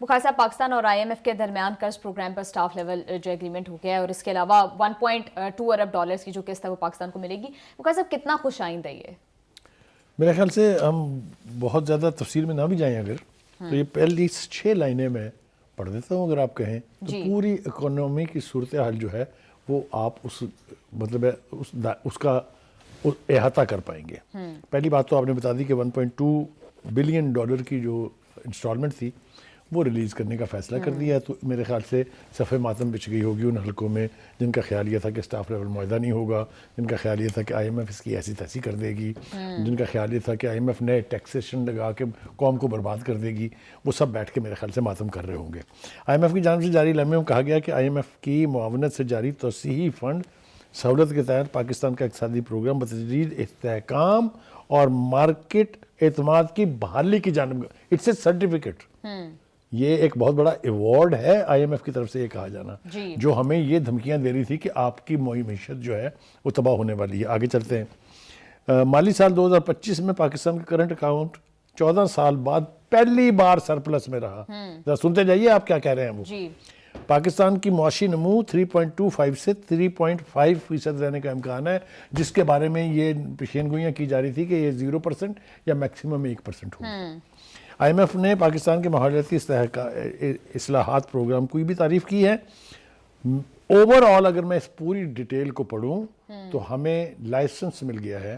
بخار صاحب، پاکستان اور IMF کے درمیان قرض پروگرام پر سٹاف لیول جو ایگریمنٹ ہو گیا ہے، اور اس کے علاوہ 1.2 ارب ڈالرز کی جو قسط ہے وہ پاکستان کو ملے گی. بخار صاحب کتنا خوش آئندہ یہ؟ میرے خیال سے ہم بہت زیادہ تفصیل میں نہ بھی جائیں اگر تو یہ پہلی 6 لائنیں میں پڑھ دیتا ہوں اگر آپ کہیں تو پوری اکانومی کی صورتحال جو ہے وہ آپ اس مطلب اس کا احاطہ کر پائیں گے. پہلی بات تو آپ نے بتا دی کہ 1.2 بلین ڈالر کی جو انسٹالمنٹ تھی وہ ریلیز کرنے کا فیصلہ کر دیا ہے. تو میرے خیال سے صفحہ ماتم بچ گئی ہوگی ان حلقوں میں جن کا خیال یہ تھا کہ سٹاف لیول معاہدہ نہیں ہوگا، جن کا خیال یہ تھا کہ IMF اس کی ایسی تیسی کر دے گی، جن کا خیال یہ تھا کہ IMF نئے ٹیکسیشن لگا کے قوم کو برباد کر دے گی. وہ سب بیٹھ کے میرے خیال سے ماتم کر رہے ہوں گے. IMF کی جانب سے جاری لمحے میں کہا گیا کہ IMF کی معاونت سے جاری توسیعی فنڈ سہولت کے تحت پاکستان کا اقتصادی پروگرام بتدریج استحکام اور مارکیٹ اعتماد کی بحالی کی جانب. It's a certificate. یہ ایک بہت بڑا ایوارڈ ہے IMF کی طرف سے یہ کہا جانا جو ہمیں یہ دھمکیاں دے رہی تھی کہ آپ کی معیشت جو ہے وہ تباہ ہونے والی ہے. آگے چلتے ہیں. مالی سال 2025 میں پاکستان کا کرنٹ اکاؤنٹ 14 سال بعد پہلی بار سرپلس میں رہا. سنتے جائیے آپ کیا کہہ رہے ہیں. وہ پاکستان کی معاشی نمو 3.25 سے 3.5% رہنے کا امکان ہے، جس کے بارے میں یہ پیشین گوئیاں کی جا رہی تھی کہ یہ 0% یا میکسیمم 1% ہو. IMF نے پاکستان کے ماحولیاتی اصلاحات پروگرام کی بھی تعریف کی ہے. اوور آل اگر میں اس پوری ڈیٹیل کو پڑھوں تو ہمیں لائسنس مل گیا ہے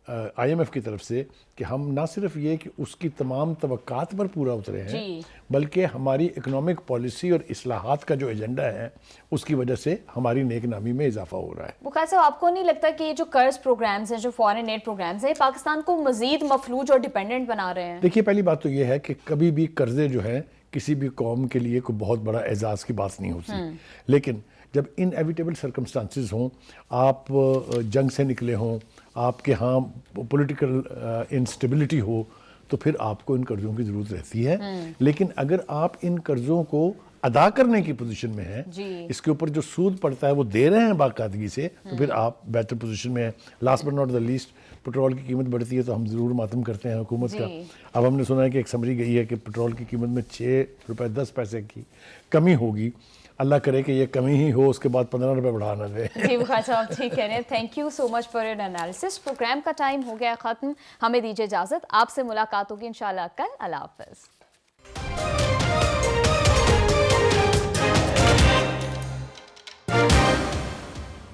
IMF کی طرف سے کہ ہم نہ صرف یہ کہ اس کی تمام توقعات پر پورا اترے ہیں بلکہ ہماری اکنامک پالیسی اور اصلاحات کا جو ایجنڈا ہے اس کی وجہ سے ہماری نیک نامی میں اضافہ ہو رہا ہے. بخار صاحب، آپ کو نہیں لگتا کہ یہ جو قرض پروگرامز ہیں، جو فارن ایڈ پروگرامز ہیں، پاکستان کو مزید مفلوج اور ڈیپینڈنٹ بنا رہے ہیں؟ دیکھیے، پہلی بات تو یہ ہے کہ کبھی بھی قرضے جو ہیں کسی بھی قوم کے لیے کوئی بہت بڑا اعزاز کی بات نہیں ہوتی. لیکن جب انیویٹیبل سرکمسٹانسز ہوں، آپ جنگ سے نکلے ہوں، آپ کے ہاں پولیٹیکل انسٹیبلٹی ہو، تو پھر آپ کو ان قرضوں کی ضرورت رہتی ہے. لیکن اگر آپ ان قرضوں کو ادا کرنے کی پوزیشن میں ہیں، اس کے اوپر جو سود پڑتا ہے وہ دے رہے ہیں باقاعدگی سے، تو پھر آپ بہتر پوزیشن میں ہیں. Last but not the least, petrol کی قیمت بڑھتی ہے تو ہم ضرور ماتم کرتے ہیں حکومت کا. اب ہم نے سنا ہے کہ ایک سمری گئی ہے کہ پٹرول کی قیمت میں 6 روپے 10 پیسے کی کمی ہوگی. اللہ کرے کہ یہ کمی ہی ہو، اس کے بعد 15 روپے بڑھا نہ دے. جی بخار صاحب ٹھیک کہہ رہے ہیں. Thank you so much for your analysis. Program کا ٹائم ہو گیا ختم. ہمیں دیجیے اجازت. آپ سے ملاقات ہوگی انشاءاللہ کل. اللہ حافظ.